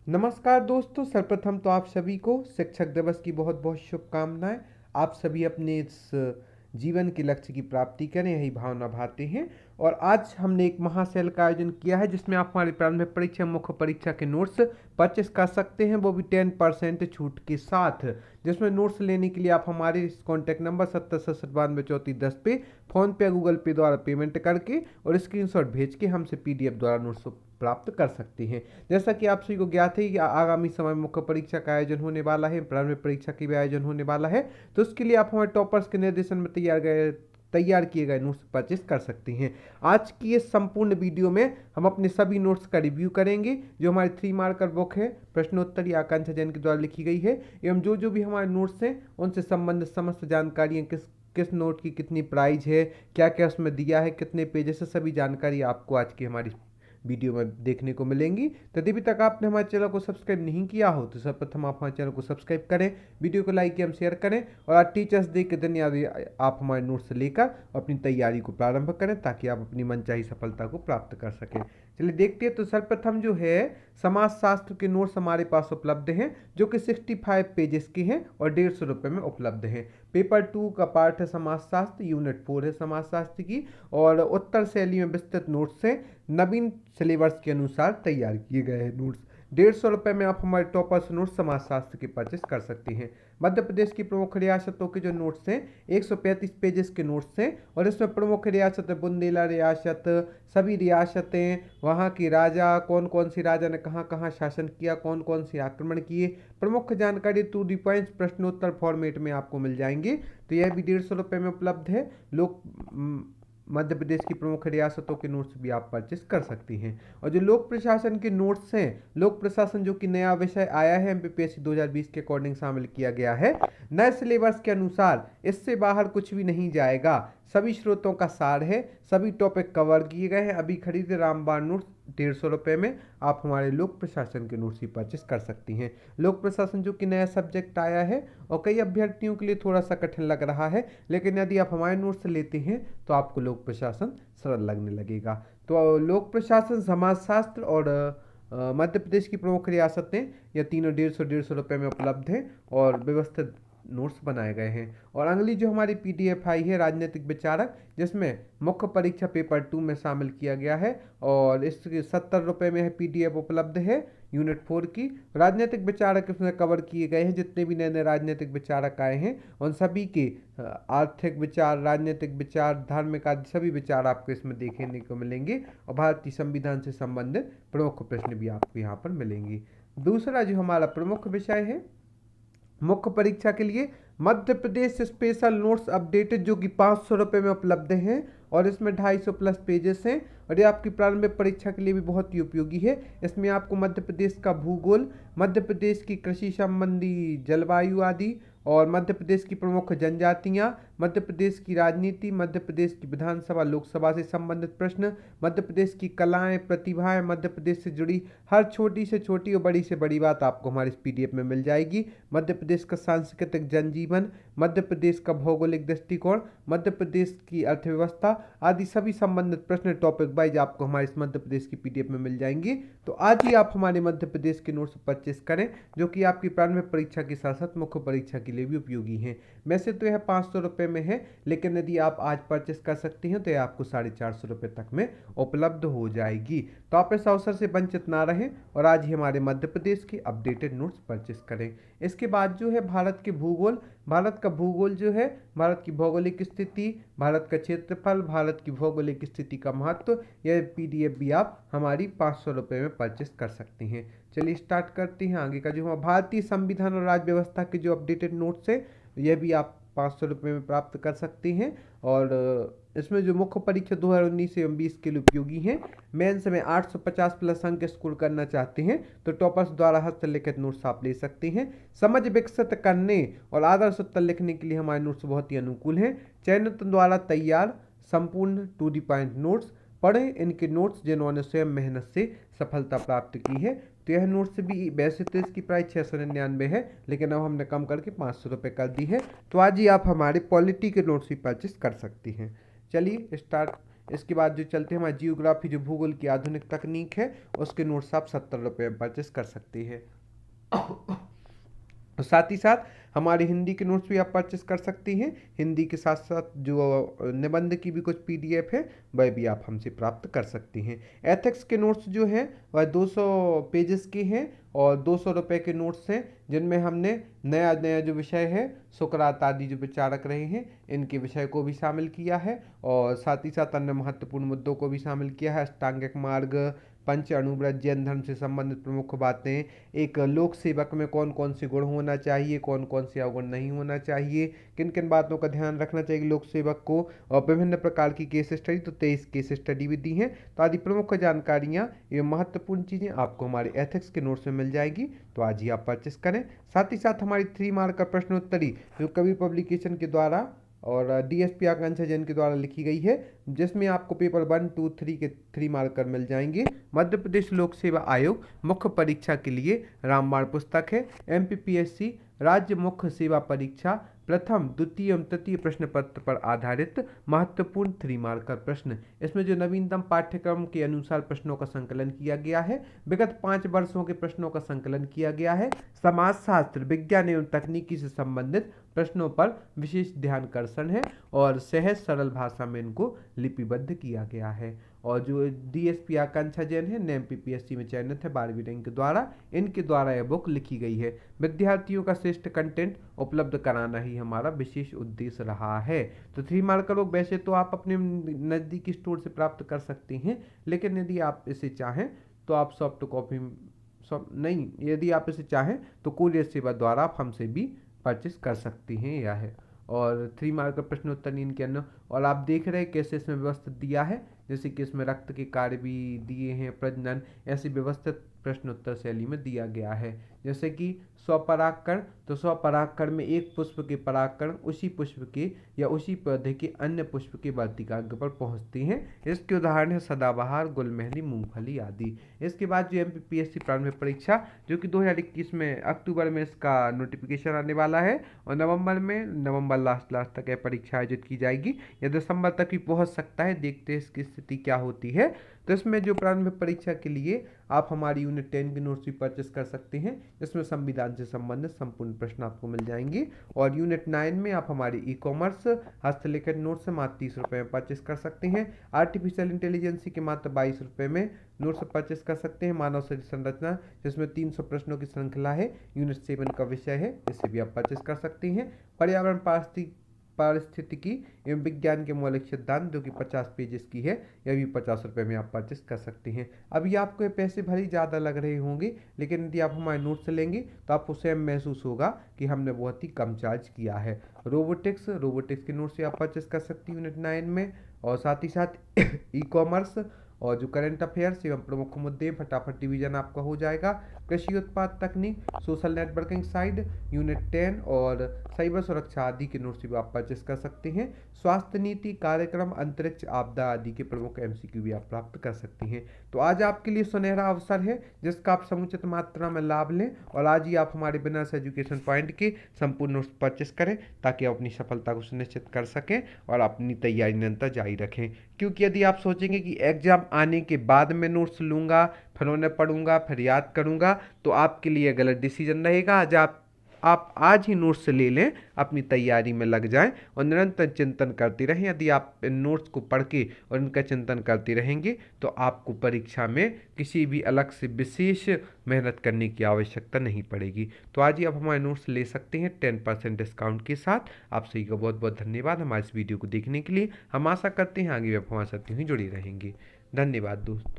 नमस्कार दोस्तों, सर्वप्रथम तो आप सभी को शिक्षक दिवस की बहुत बहुत शुभकामनाएं। आप सभी अपने इस जीवन के लक्ष्य की प्राप्ति करें, यही भावना भाते हैं। और आज हमने एक महासेल का आयोजन किया है जिसमें आप हमारी प्रारंभिक परीक्षा मुख्य परीक्षा के नोट्स परचेस कर सकते हैं, वो भी 10% छूट के साथ। जिसमें नोट्स लेने के लिए आप हमारे इस कॉन्टैक्ट नंबर 70 67 92 34 10 पे फ़ोन पे गूगल पे द्वारा पेमेंट करके और स्क्रीनशॉट भेज के हमसे PDF द्वारा नोट्स प्राप्त कर सकते हैं। जैसा कि आप सभी को ज्ञात है कि आगामी समय में मुख्य परीक्षा का आयोजन होने वाला है, प्रारंभिक परीक्षा की भी आयोजन होने वाला है। तो उसके लिए आप हमारे टॉपर्स के निर्देशन में तैयार किए गए नोट्स परचेस कर सकते हैं। आज की इस संपूर्ण वीडियो में हम अपने सभी नोट्स का रिव्यू करेंगे, जो हमारी 3 मार्कर बुक है, प्रश्नोत्तर या आकांक्षा जैन के द्वारा लिखी गई है, एवं जो जो भी हमारे नोट्स हैं उनसे संबंधित समस्त जानकारियाँ, किस किस नोट की कितनी प्राइस है, क्या क्या उसमें दिया है, कितने पेजेस है, सभी जानकारी आपको आज की हमारी वीडियो में देखने को मिलेंगी। तो यदि तक आपने हमारे चैनल को सब्सक्राइब नहीं किया हो तो सर्वप्रथम आप हमारे चैनल को सब्सक्राइब करें, वीडियो को लाइक एवं शेयर करें, और आज टीचर्स डे के दिन आप हमारे नोट्स लेकर अपनी तैयारी को प्रारंभ करें ताकि आप अपनी मनचाही सफलता को प्राप्त कर सकें। चलिए देखते हैं। तो सर्वप्रथम जो है समाजशास्त्र के नोट्स हमारे पास उपलब्ध हैं, जो कि 65 पेजेस के हैं और 150 रुपये में उपलब्ध हैं। पेपर 2 का पार्ट है समाजशास्त्र, यूनिट 4 है समाजशास्त्र की, और उत्तर शैली में विस्तृत नोट्स हैं, नवीन सिलेबस के अनुसार तैयार किए गए हैं नोट्स। 150 रुपये में आप हमारे टॉपर्स नोट्स समाजशास्त्र के परचेस कर सकते हैं। मध्य प्रदेश की प्रमुख रियासतों के जो नोट्स हैं 135 पेजेस के नोट्स हैं, और इसमें प्रमुख रियासत बुंदेला रियासत, सभी रियासतें, वहाँ की राजा, कौन कौन सी राजा ने कहाँ कहाँ शासन किया, कौन कौन से आक्रमण किए, प्रमुख जानकारी टू दी पॉइंट्स प्रश्नोत्तर फॉर्मेट में आपको मिल जाएंगे। तो यह भी 150 रुपये में उपलब्ध है। मध्य प्रदेश की प्रमुख रियासतों के नोट्स भी आप परचेस कर सकती हैं। और जो लोक प्रशासन के नोट्स हैं, लोक प्रशासन जो कि नया विषय आया है, MPPSC 2020 के अकॉर्डिंग शामिल किया गया है, नए सिलेबस के अनुसार इससे बाहर कुछ भी नहीं जाएगा, सभी स्रोतों का सार है, सभी टॉपिक कवर किए गए हैं। अभी खरीदे रामबाण नोट्स 150 रुपये में आप हमारे लोक प्रशासन के नोट्स ही परचेस कर सकती हैं। लोक प्रशासन जो कि नया सब्जेक्ट आया है और कई अभ्यर्थियों के लिए थोड़ा सा कठिन लग रहा है, लेकिन यदि आप हमारे नोट्स लेते हैं तो आपको लोक प्रशासन सरल लगने लगेगा। तो लोक प्रशासन, समाजशास्त्र और मध्य प्रदेश की प्रमुख रियासतें, यह तीनों 150 रुपये में उपलब्ध हैं और व्यवस्थित नोट्स बनाए गए हैं। और अगली जो हमारी PDF आई है राजनीतिक विचारक, जिसमें मुख्य परीक्षा पेपर 2 में शामिल किया गया है, और इसके 70 रुपये में है PDF उपलब्ध है यूनिट 4 की। राजनीतिक विचारक इसमें कवर किए गए हैं, जितने भी नए नए राजनीतिक विचारक आए हैं उन सभी के आर्थिक विचार, राजनीतिक विचार, धार्मिक आदि सभी विचार आपको इसमें देखने को मिलेंगे, और भारतीय संविधान से संबंधित प्रमुख प्रश्न भी आपको यहाँ पर मिलेंगे। दूसरा जो हमारा प्रमुख विषय है मुख्य परीक्षा के लिए, Madhya Pradesh special notes updated, जो कि 500 रुपये में उपलब्ध हैं, और इसमें 250 प्लस पेजेस हैं, और ये आपकी प्रारंभिक परीक्षा के लिए भी बहुत ही उपयोगी है। इसमें आपको मध्य प्रदेश का भूगोल, मध्य प्रदेश की कृषि संबंधी जलवायु आदि, और मध्य प्रदेश की प्रमुख जनजातियाँ, मध्य प्रदेश की राजनीति, मध्य प्रदेश की विधानसभा लोकसभा से संबंधित प्रश्न, मध्य प्रदेश की कलाएं, प्रतिभाएं, मध्य प्रदेश से जुड़ी हर छोटी से छोटी और बड़ी से बड़ी बात आपको हमारे इस PDF में मिल जाएगी। मध्य प्रदेश का सांस्कृतिक जनजीवन, मध्य प्रदेश का भौगोलिक दृष्टिकोण, मध्य प्रदेश की अर्थव्यवस्था आदि सभी संबंधित प्रश्न टॉपिक वाइज आपको हमारे इस मध्य प्रदेश की PDF में मिल जाएंगे। तो आज ही आप हमारे मध्य प्रदेश के नोट्स परचेस करें, जो कि आपकी प्रारंभिक परीक्षा के साथ साथ मुख्य परीक्षा के लिए भी उपयोगी हैं। वैसे तो यह 500 रुपये में है, लेकिन यदि आप आज परचेस कर सकते हैं तो यह आपको 450 रुपये तक में उपलब्ध हो जाएगी। तो आप इस अवसर से वंचित ना रहें और आज ही हमारे मध्य प्रदेश के अपडेटेड नोट्स परचेस करें। इसके बाद जो है भारत के भूगोल, भारत का भूगोल जो है, भारत की भौगोलिक स्थिति, भारत का क्षेत्रफल, भारत की भौगोलिक स्थिति का महत्व, यह PDF भी आप हमारी 500 रुपये में परचेस कर सकते हैं। चलिए स्टार्ट करते हैं आगे का। जो हमारा भारतीय संविधान और राज्य व्यवस्था के जो अपडेटेड नोट्स है, यह भी आप 500 रुपये में प्राप्त कर सकते हैं, और इसमें जो मुख्य परीक्षा 2019 एवं 20 के लिए उपयोगी हैं। मेंस में 850 प्लस अंक स्कोर करना चाहते हैं तो टॉपर्स द्वारा हस्तलिखित नोट्स आप ले सकते हैं। समझ विकसित करने और आदर्श उत्तर लिखने के लिए हमारे नोट्स बहुत ही अनुकूल हैं। चयनित द्वारा तैयार संपूर्ण टू दी पॉइंट नोट्स, पढ़ें इनके नोट्स जिन्होंने स्वयं मेहनत से सफलता प्राप्त की है। तो यह नोट्स भी, वैसे तो इसकी प्राइस 699 है, लेकिन अब हमने कम करके 500 रुपये कर दी है। तो आज ही आप हमारे पॉलिटी के नोट्स भी परचेस कर सकती हैं। चलिए स्टार्ट इसके बाद जो चलते हैं हमारे जियोग्राफी, जो भूगोल की आधुनिक तकनीक है, उसके नोट्स आप 70 रुपये में परचेस कर सकते हैं। और साथ ही साथ हमारे हिंदी के नोट्स भी आप परचेस कर सकती हैं। हिंदी के साथ साथ जो निबंध की भी कुछ पीडीएफ है वह भी आप हमसे प्राप्त कर सकती हैं। एथिक्स के नोट्स जो हैं वह 200 पेजेस के हैं और 200 रुपये के नोट्स हैं, जिनमें हमने नया नया जो विषय है, सुकरात आदि जो विचारक रहे हैं, इनके विषय को भी शामिल किया है और साथ ही साथ अन्य महत्वपूर्ण मुद्दों को भी शामिल किया है। अष्टांगिक मार्ग, पंच अणुव्रत, जैन धर्म से संबंधित प्रमुख बातें, एक लोक सेवक में कौन कौन से गुण होना चाहिए, कौन कौन से अवगुण नहीं होना चाहिए, किन किन बातों का ध्यान रखना चाहिए लोक सेवक को, और विभिन्न प्रकार की केस स्टडी, तो 23 केस स्टडी भी दी हैं। तो आदि प्रमुख जानकारियाँ एवं महत्वपूर्ण चीज़ें आपको हमारे एथिक्स के नोट्स में मिल जाएगी। तो आज ही आप परचेस करें। साथ ही साथ हमारी 3 मार्क का प्रश्नोत्तरी जो कबीर पब्लिकेशन के द्वारा और डीएसपी आकांक्षा जैन के द्वारा लिखी गई है, जिसमें आपको पेपर 1, 2, 3 के 3 मार्कर मिल जाएंगे। मध्य प्रदेश लोक सेवा आयोग मुख्य परीक्षा के लिए रामबाण पुस्तक है। एमपीपीएससी राज्य मुख्य सेवा परीक्षा प्रथम, द्वितीय एवं तृतीय प्रश्न पत्र पर आधारित महत्वपूर्ण 3 मार्कर प्रश्न। इसमें जो नवीनतम पाठ्यक्रम के अनुसार प्रश्नों का संकलन किया गया है, विगत 5 वर्षों के प्रश्नों का संकलन किया गया है, समाजशास्त्र, विज्ञान एवं तकनीकी से संबंधित प्रश्नों पर विशेष ध्यानकर्षण है और सहज सरल भाषा में इनको लिपिबद्ध किया गया है। और जो डीएसपी आकांक्षा जैन है, एमपीपीएससी में चयनित है 12वीं रैंक के द्वारा, इनके द्वारा यह बुक लिखी गई है। विद्यार्थियों का श्रेष्ठ कंटेंट उपलब्ध कराना ही हमारा विशेष उद्देश्य रहा है। तो 3 मार्कर बुक वैसे तो आप अपने नज़दीकी स्टोर से प्राप्त कर सकते हैं, लेकिन यदि आप इसे चाहें तो आप सॉफ्ट कॉपी नहीं, यदि आप इसे चाहें तो कुरियर सेवा द्वारा आप हमसे भी परचेस कर सकती हैं। यह है और 3 मार्क का प्रश्नोत्तर इनके अंदर, और आप देख रहे हैं कैसे इसमें व्यवस्थित दिया है, जैसे कि इसमें रक्त के कार्य भी दिए हैं, प्रजनन, ऐसी व्यवस्थित प्रश्नोत्तर शैली में दिया गया है। जैसे कि स्वपरागकण, तो स्वपरागकण में एक पुष्प के परागकण उसी पुष्प के या उसी पौधे के अन्य पुष्प के वर्तिकाग्र पर पहुंचते हैं। इसके उदाहरण है सदाबहार, गुलमेहंदी, मूंगफली आदि। इसके बाद जो एमपीपीएससी प्रारंभिक परीक्षा जो कि 2021 में अक्टूबर में इसका नोटिफिकेशन आने वाला है और नवंबर लास्ट तक यह परीक्षा आयोजित की जाएगी या दिसंबर तक भी पहुंच सकता है, देखते हैं इसकी स्थिति क्या होती है। तो इसमें जो प्रारंभिक परीक्षा के लिए आप हमारी यूनिट 10 के नोट्स भी परचेस कर सकते हैं, इसमें संविधान से संबंधित संपूर्ण प्रश्न आपको मिल जाएंगे। और यूनिट 9 में आप हमारी ई कॉमर्स हस्तलिखित नोट्स से मात्र 30 रुपये में परचेस कर सकते हैं। आर्टिफिशियल इंटेलिजेंसी के मात्र 22 रुपये में नोट्स परचेस कर सकते हैं। मानव शरीर संरचना जिसमें 300 प्रश्नों की श्रृंखला है, यूनिट 7 का विषय है, इसे भी आप परचेस कर सकते हैं। पर्यावरण पारिस्थितिकी एवं विज्ञान के मौलिक सिद्धांत जो कि 50 पेजेस की है, यह भी 50 रुपये में आप परचेस कर सकते हैं। अभी आपको ये पैसे भले ही ज़्यादा लग रहे होंगे, लेकिन यदि आप हमारे नोट्स लेंगे तो आपको स्वयं महसूस होगा कि हमने बहुत ही कम चार्ज किया है। रोबोटिक्स के नोट्स से आप परचेस कर सकती हैं यूनिट 9 में, और साथ ही साथ ई कॉमर्स और जो करंट अफेयर्स एवं प्रमुख मुद्दे फटाफट डिवीजन आपका हो जाएगा। कृषि उत्पाद तकनीक, सोशल नेटवर्किंग साइड यूनिट 10 और साइबर सुरक्षा आदि के नोट्स भी आप परचेस कर सकते हैं। स्वास्थ्य नीति, कार्यक्रम, अंतरिक्ष, आपदा आदि के प्रमुख एमसीक्यू भी आप प्राप्त कर सकते हैं। तो आज आपके लिए सुनहरा अवसर है जिसका आप समुचित मात्रा में लाभ लें और आज ही आप हमारे विनर्स एजुकेशन पॉइंट के संपूर्ण नोट्स परचेस करें ताकि आप अपनी सफलता को सुनिश्चित कर सकें और अपनी तैयारी निरंतर जारी रखें। क्योंकि यदि आप सोचेंगे कि एग्जाम आने के बाद मैं नोट्स लूँगा, फिर उन्हें पढ़ूंगा, फिर याद करूँगा, तो आपके लिए गलत डिसीजन रहेगा। आज आप आज ही नोट्स ले लें, अपनी तैयारी में लग जाएं और निरंतर चिंतन करते रहें। यदि आप इन नोट्स को पढ़ के और इनका चिंतन करते रहेंगे तो आपको परीक्षा में किसी भी अलग से विशेष मेहनत करने की आवश्यकता नहीं पड़ेगी। तो आज ही आप हमारे नोट्स ले सकते हैं 10% डिस्काउंट के साथ। आप सभी का बहुत बहुत धन्यवाद हमारे इस वीडियो को देखने के लिए। हम आशा करते हैं आगे भी आप हमारे साथ यूँ ही जुड़ी रहेंगे। धन्यवाद दोस्तों।